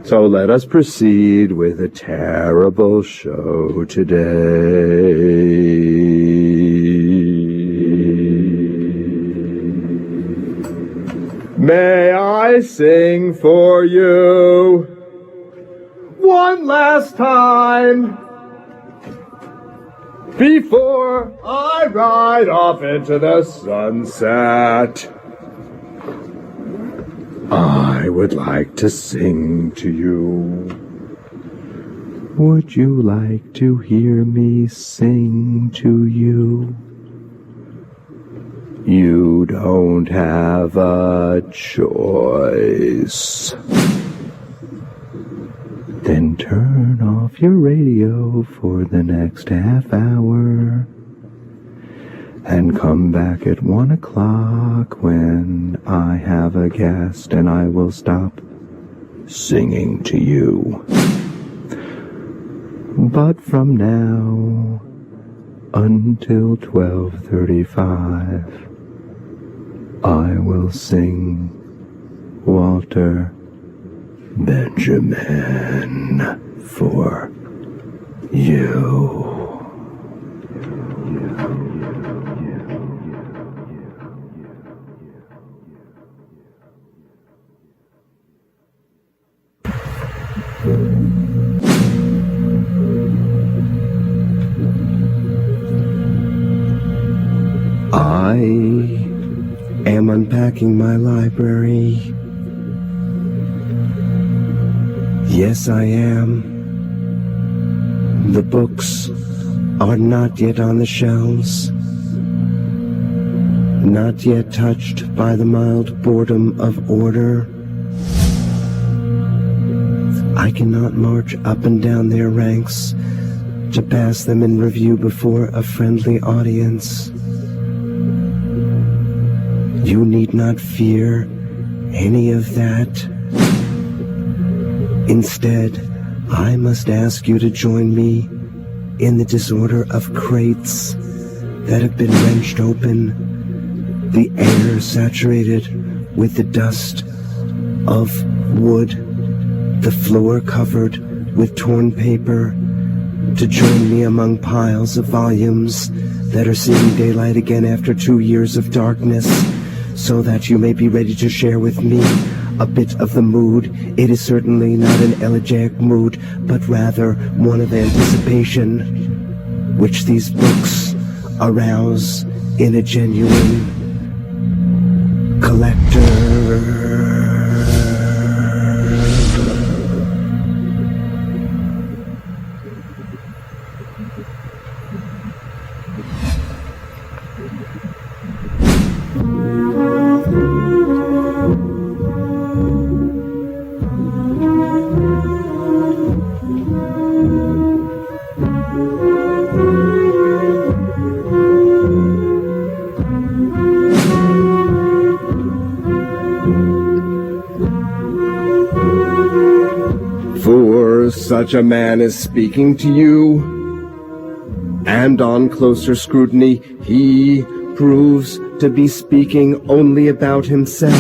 So let us proceed with a terrible show today. May I sing for you one last time before I ride off into the sunset? I would like to sing to you. Would you like to hear me sing to you? You don't have a choice. Then turn off your radio for the next half hour and come back at 1 o'clock when I have a guest and I will stop singing to you. But from now until 12:35, I will sing Walter Benjamin for you. I am unpacking my library. Yes, I am. The books are not yet on the shelves, not yet touched by the mild boredom of order. I cannot march up and down their ranks to pass them in review before a friendly audience. You need not fear any of that. Instead, I must ask you to join me in the disorder of crates that have been wrenched open, the air saturated with the dust of wood, the floor covered with torn paper, to join me among piles of volumes that are seeing daylight again after 2 years of darkness, so that you may be ready to share with me a bit of the mood. It is certainly not an elegiac mood, but rather one of anticipation, which these books arouse in a genuine collector. Such a man is speaking to you, and on closer scrutiny, he proves to be speaking only about himself.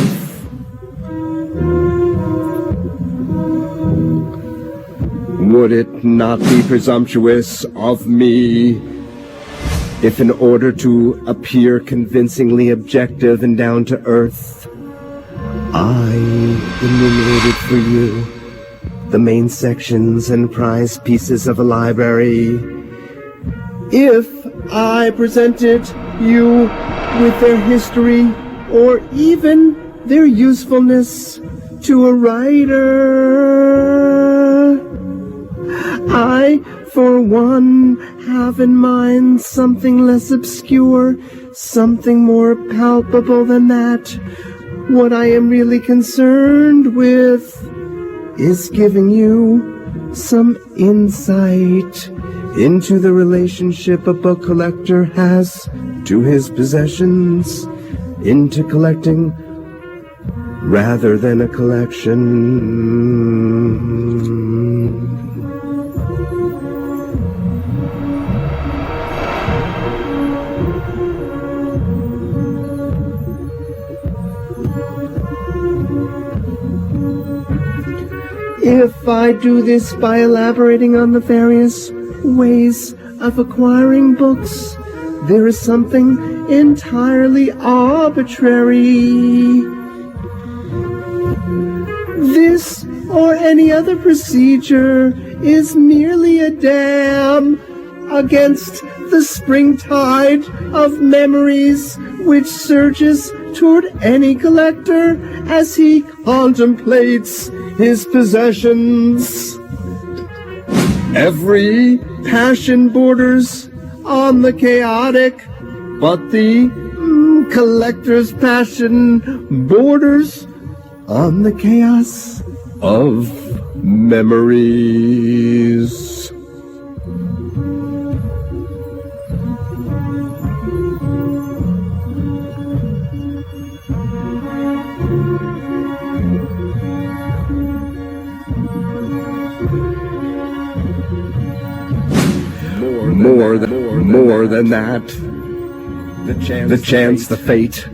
Would it not be presumptuous of me if, in order to appear convincingly objective and down to earth, I enumerated for you the main sections and prize pieces of a library? If I presented you with their history or even their usefulness to a writer, I, for one, have in mind something less obscure, something more palpable than that. What I am really concerned with is giving you some insight into the relationship a book collector has to his possessions, into collecting rather than a collection. If I do this by elaborating on the various ways of acquiring books, there is something entirely arbitrary. This or any other procedure is merely a dam against the springtide of memories which surges toward any collector as he contemplates his possessions. Every passion borders on the chaotic, but the collector's passion borders on the chaos of memories. More than that. The chance, the fate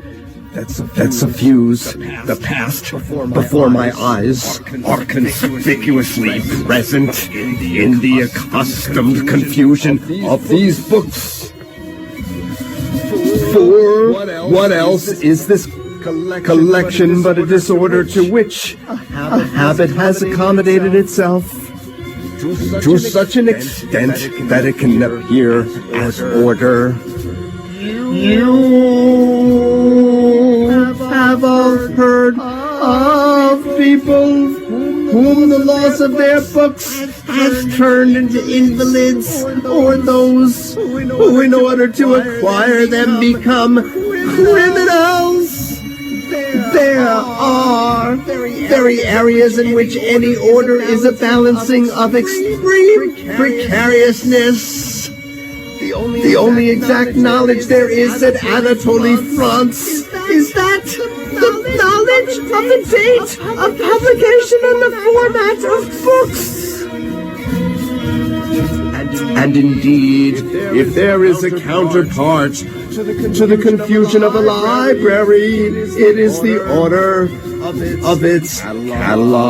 that suffuse the past before my eyes are conspicuously present in the accustomed confusion of these books. For what else is this collection but a disorder to which a habit has accommodated itself to such an extent that it can appear as order? You have all heard of people whom the loss of their books has turned into invalids, or those who in order to acquire them become criminals. There are very areas in which any order is a balancing of extreme precariousness. The only exact knowledge there is at Anatoly fronts is that the knowledge of the date of publication and the format of books. And indeed, if there is a counterpart to the confusion of a library, it is the order of its catalog.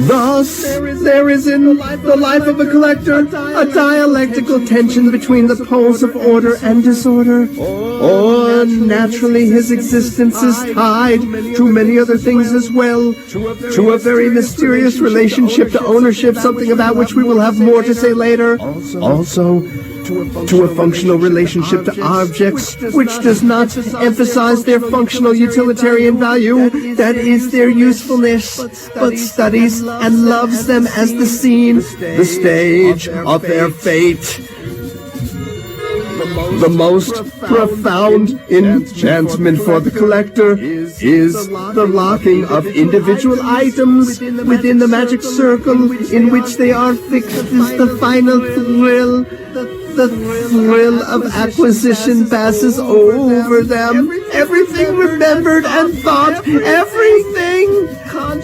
Thus, there is in the life of a collector a dialectical tension between the poles of order and disorder. Or naturally his existence is tied to many other things as well, to a very mysterious relationship to ownership, something about which we will have more to say later. Also, to a functional relationship to objects, which does not emphasize their functional utilitarian value, that is their usefulness, but studies and loves them as the scene, the stage of their fate. The most profound enchantment for the collector is the locking of individual items within the magic circle in which they are fixed is the final thrill. The thrill of acquisition passes over them. Everything remembered and thought, everything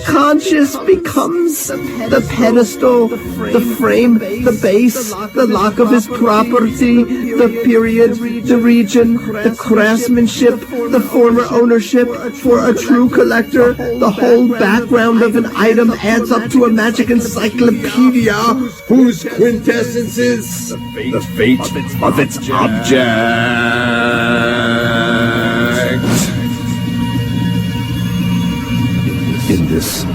conscious becomes the pedestal, the frame, the base, the lock of his property, the period, the region, the craftsmanship, the former ownership. For a true collector, the whole background of an item adds up to a magic encyclopedia whose quintessence is the fate of its object. In this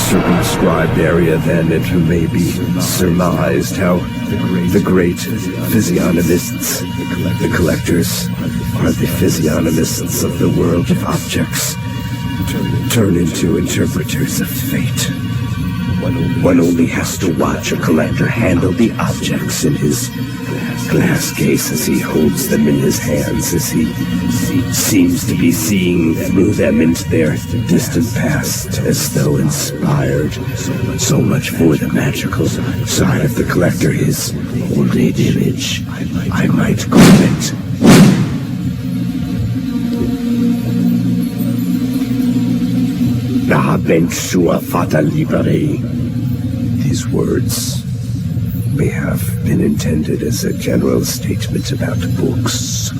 circumscribed area, then, it may be surmised how the great physiognomists, the collectors, are the physiognomists of the world of objects, turn into interpreters of fate. One only has to watch a collector handle the objects in his glass case as he holds them in his hands, as he seems to be seeing through them into their distant past, as though inspired. So much for the magical side of the collector, his old age image, I might call it. La Ventura Fata Libere. These words may have been intended as a general statement about books.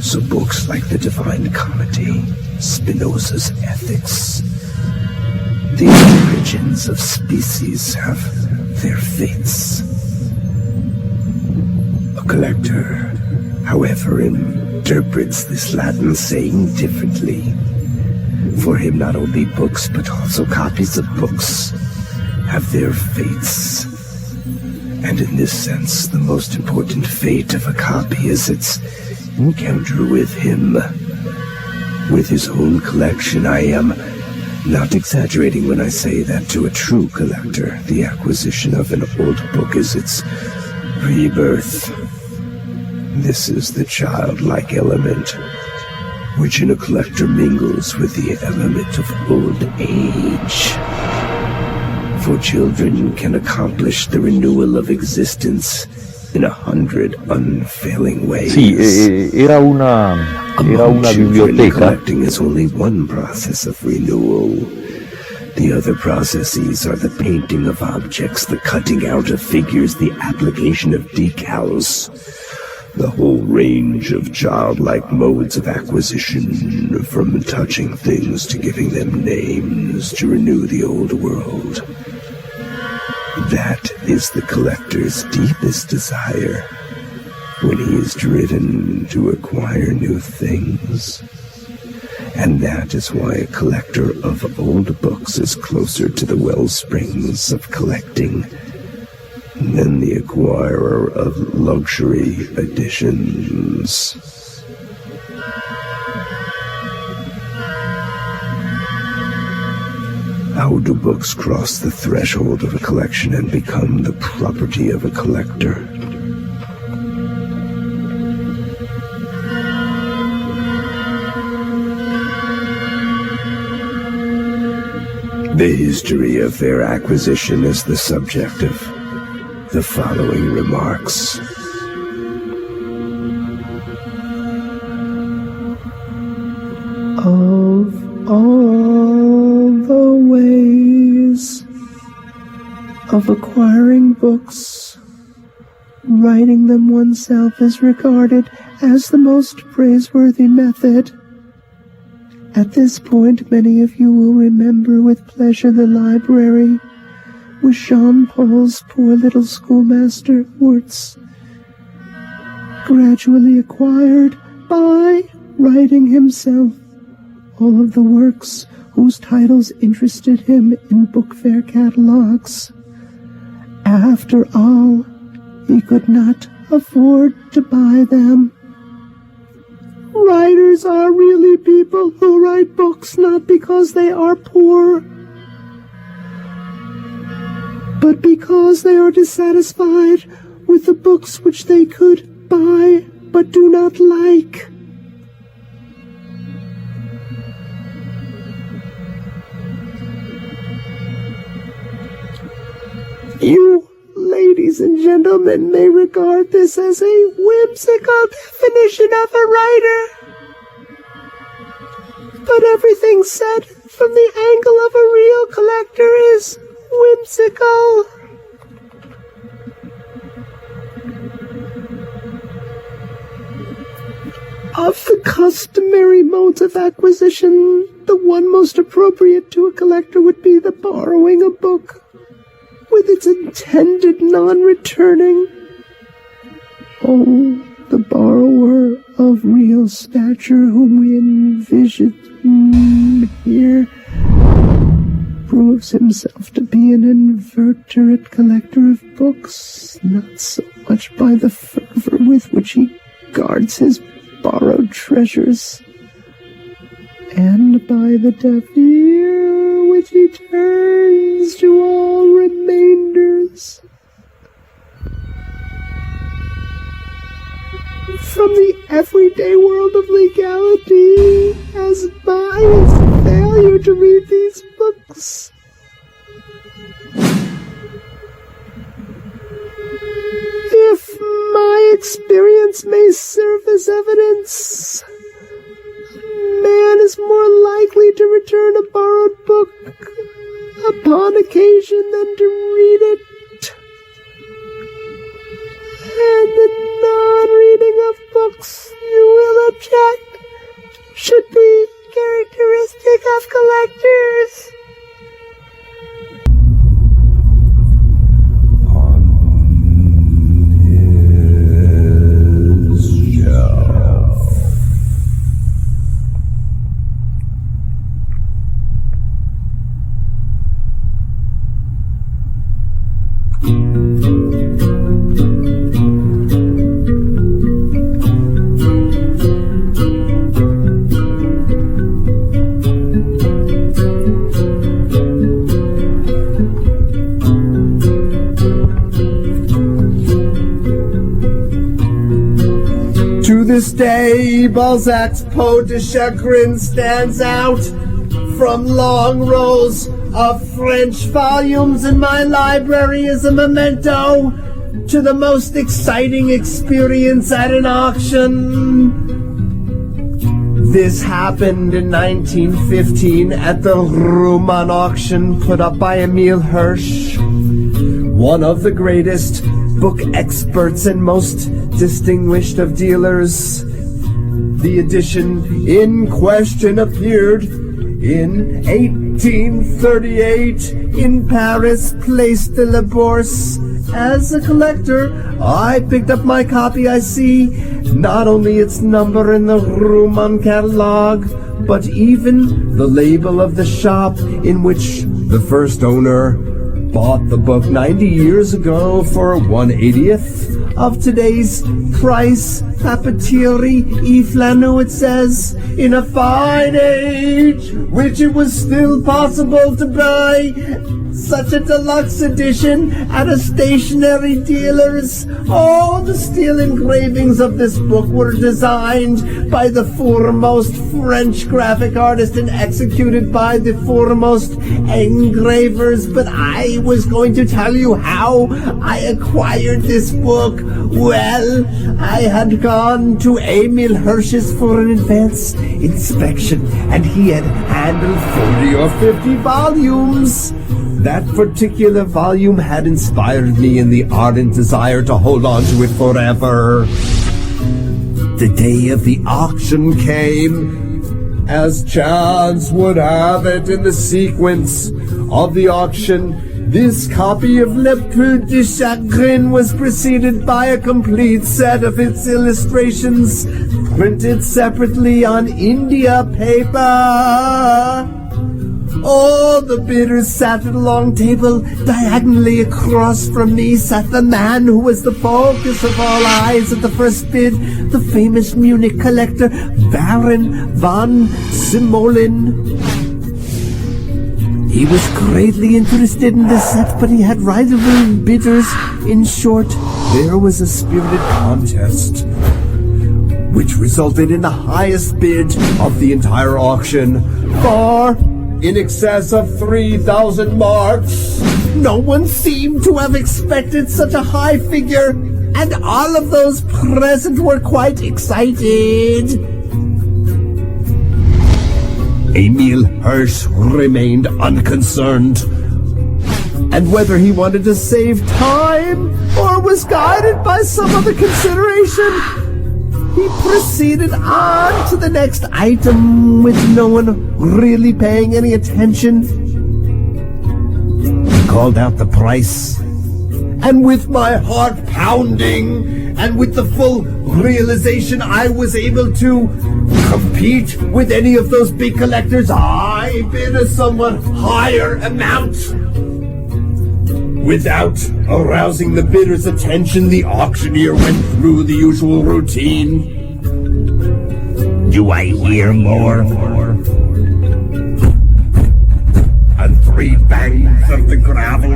So books like the Divine Comedy, Spinoza's Ethics, the origins of species have their fates. A collector, however, interprets this Latin saying differently. For him, not only books, but also copies of books have their fates. And in this sense, the most important fate of a copy is its encounter with him, with his own collection. I am not exaggerating when I say that to a true collector, the acquisition of an old book is its rebirth. This is the childlike element, which in a collector mingles with the element of old age. For children can accomplish the renewal of existence in 100 unfailing ways. Sì, era una biblioteca. Collecting is only one process of renewal. The other processes are the painting of objects, the cutting out of figures, the application of decals, the whole range of childlike modes of acquisition, from touching things to giving them names to renew the old world. That is the collector's deepest desire when he is driven to acquire new things. And that is why a collector of old books is closer to the wellsprings of collecting than the acquirer of luxury editions. How do books cross the threshold of a collection and become the property of a collector? The history of their acquisition is the subject of the following remarks. Of all the ways of acquiring books, writing them oneself is regarded as the most praiseworthy method. At this point, many of you will remember with pleasure the library with Jean-Paul's poor little schoolmaster Wurtz, gradually acquired by writing himself all of the works whose titles interested him in book fair catalogs. After all, he could not afford to buy them. Writers are really people who write books not because they are poor, but because they are dissatisfied with the books which they could buy but do not like. You, ladies and gentlemen, may regard this as a whimsical definition of a writer, but everything said from the angle of a real collector is whimsical. Of the customary modes of acquisition, the one most appropriate to a collector would be the borrowing a book with its intended non-returning. Oh, the borrower of real stature whom we envision here proves himself to be an inveterate collector of books, not so much by the fervor with which he guards his borrowed treasures, and by the deaf ear which he turns to all remainders. From the everyday world of legality, as by its failure to read these books. If my experience may serve as evidence, man is more likely to return a borrowed book upon occasion than to read it To this day, Balzac's Peau de Chagrin stands out from long rows of French volumes in my library as a memento to the most exciting experience at an auction. This happened in 1915 at the Roman auction put up by Emil Hirsch, one of the greatest book experts and most distinguished of dealers. The edition in question appeared in 1838 in Paris, Place de la Bourse. As a collector, I picked up my copy. I see not only its number in the Roman catalog, but even the label of the shop in which the first owner bought the book 90 years ago for 1/80th of today's price. Papeterie et Flâneau, it says, in a fine age, which it was still possible to buy such a deluxe edition at a stationery dealer's. All the steel engravings of this book were designed by the foremost French graphic artist and executed by the foremost engravers. But I was going to tell you how I acquired this book. Well, I had gone to Emil Hirsch's for an advance inspection, and he had handled 40 or 50 volumes. That particular volume had inspired me in the ardent desire to hold on to it forever. The day of the auction came. As chance would have it, in the sequence of the auction, this copy of Le Peau de Chagrin was preceded by a complete set of its illustrations, printed separately on India paper. All the bidders sat at a long table. Diagonally across from me sat the man who was the focus of all eyes at the first bid, the famous Munich collector, Baron von Simolin. He was greatly interested in the set, but he had rival bidders. In short, there was a spirited contest, which resulted in the highest bid of the entire auction, far in excess of 3,000 marks. No one seemed to have expected such a high figure, and all of those present were quite excited. Emil Hirsch remained unconcerned, and whether he wanted to save time or was guided by some other consideration, he proceeded on to the next item with no one really paying any attention. He called out the price, and with my heart pounding and with the full realization I was able to compete with any of those big collectors, I bid a somewhat higher amount. Without arousing the bidder's attention, the auctioneer went through the usual routine. Do I hear more? And 3 bangs of the gravel.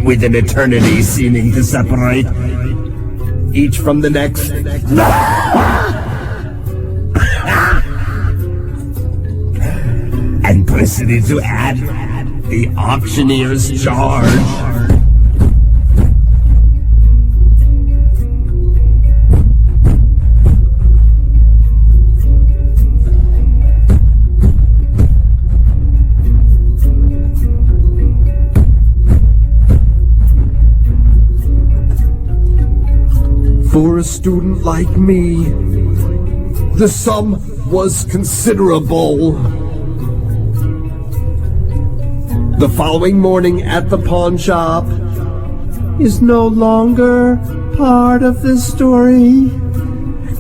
With an eternity seeming to separate each from the next. And proceeded to add the auctioneer's charge. For a student like me, the sum was considerable. The following morning at the pawn shop is no longer part of this story,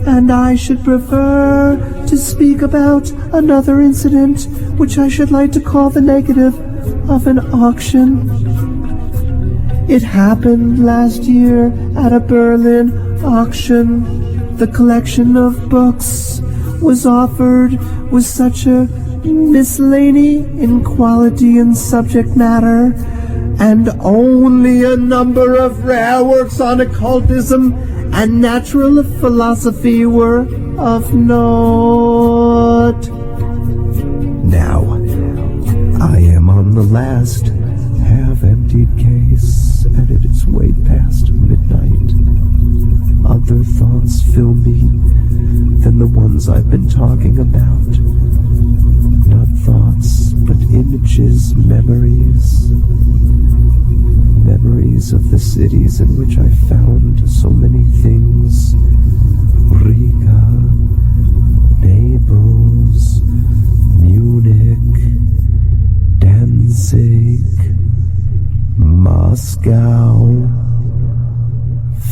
and I should prefer to speak about another incident which I should like to call the negative of an auction. It happened last year at a Berlin auction. The collection of books was offered with such a miscellany in quality and subject matter and only a number of rare works on occultism and natural philosophy were of note. Now, I am on the last half-emptied case, and it is way past midnight. Other thoughts fill me than the ones I've been talking about. Not thoughts, but images, memories. Memories of the cities in which I found so many things. Riga, Naples, Munich, Danzig, Moscow,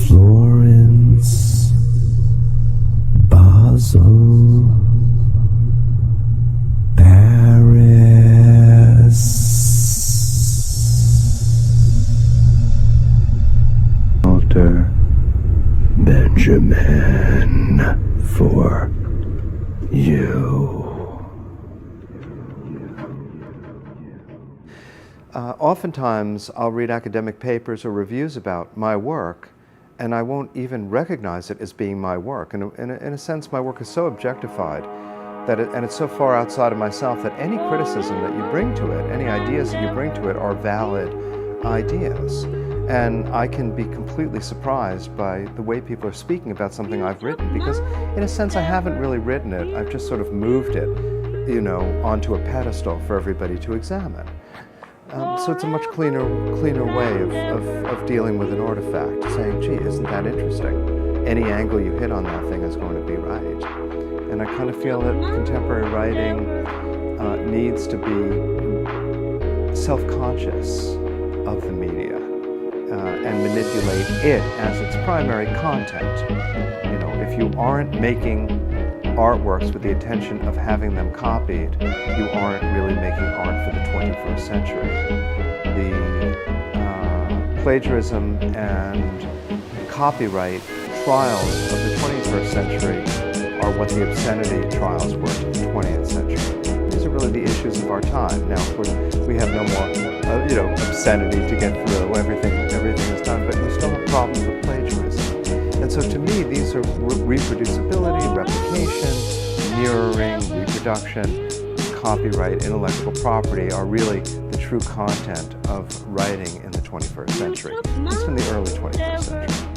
Florence, Basel, Paris. Walter Benjamin, for you. Oftentimes, I'll read academic papers or reviews about my work, and I won't even recognize it as being my work. And in a sense, my work is so objectified that and it's so far outside of myself that any criticism that you bring to it, any ideas that you bring to it are valid ideas. And I can be completely surprised by the way people are speaking about something I've written, because in a sense I haven't really written it. I've just sort of moved it, onto a pedestal for everybody to examine. So it's a much cleaner way of dealing with an artifact, saying, gee, isn't that interesting? Any angle you hit on that thing is going to be right. And I kind of feel that contemporary writing needs to be self-conscious of the media and manipulate it as its primary content. If you aren't making artworks with the intention of having them copied, you aren't really making art for the 21st century. The plagiarism and copyright trials of the 21st century are what the obscenity trials were in the 20th century. These are really the issues of our time. Now, of course, we have no more, obscenity to get through. Everything is done, but we still have problems with plagiarism. And so to me, these are reproducibility, replication, mirroring, reproduction, copyright, intellectual property are really the true content of writing in the 21st century, at least in the early 21st century.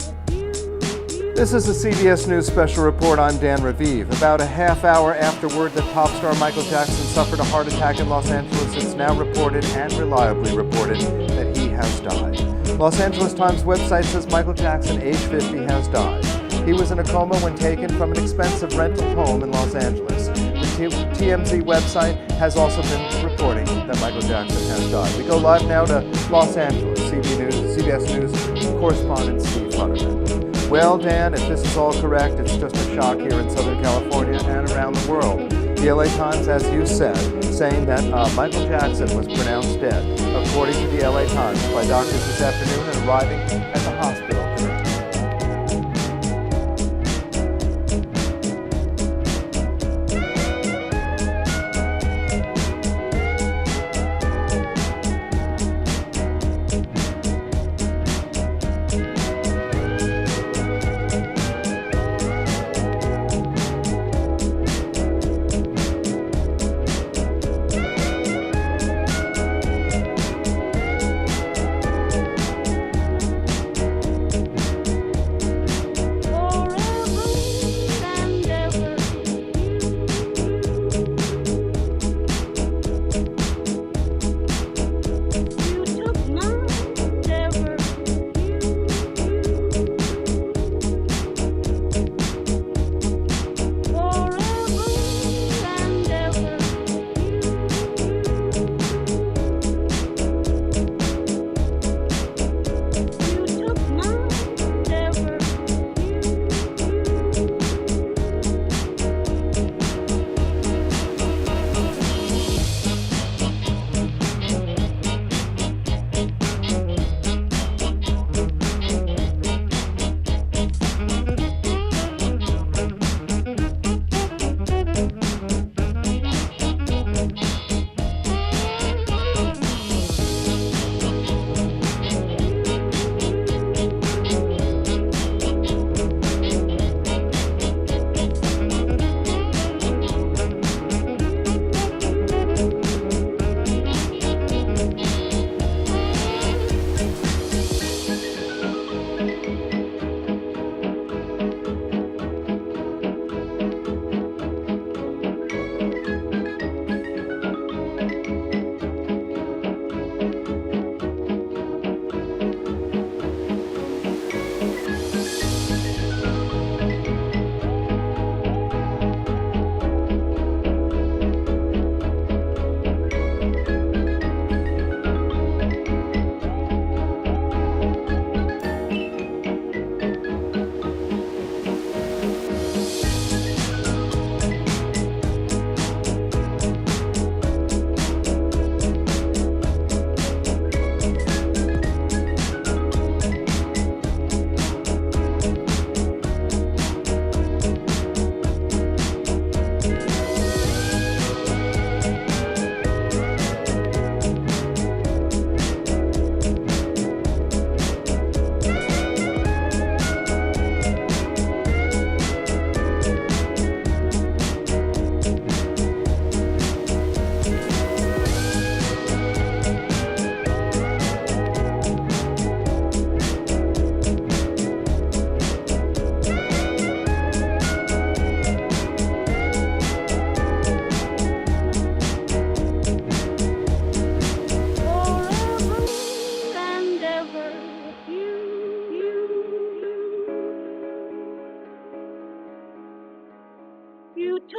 This is a CBS News Special Report. I'm Dan Raviv. About a half hour after word that pop star Michael Jackson suffered a heart attack in Los Angeles, it's now reported and reliably reported that he has died. Los Angeles Times website says Michael Jackson, age 50, has died. He was in a coma when taken from an expensive rental home in Los Angeles. The TMZ website has also been reporting that Michael Jackson has died. We go live now to Los Angeles. CBS News correspondent Steve Futterman. Well, Dan, if this is all correct, it's just a shock here in Southern California and around the world. The LA Times, as you said, saying that Michael Jackson was pronounced dead, according to the LA Times, by doctors this afternoon and arriving at the hospital.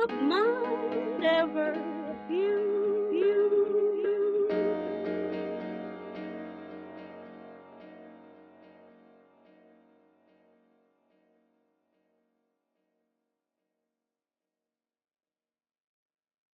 up my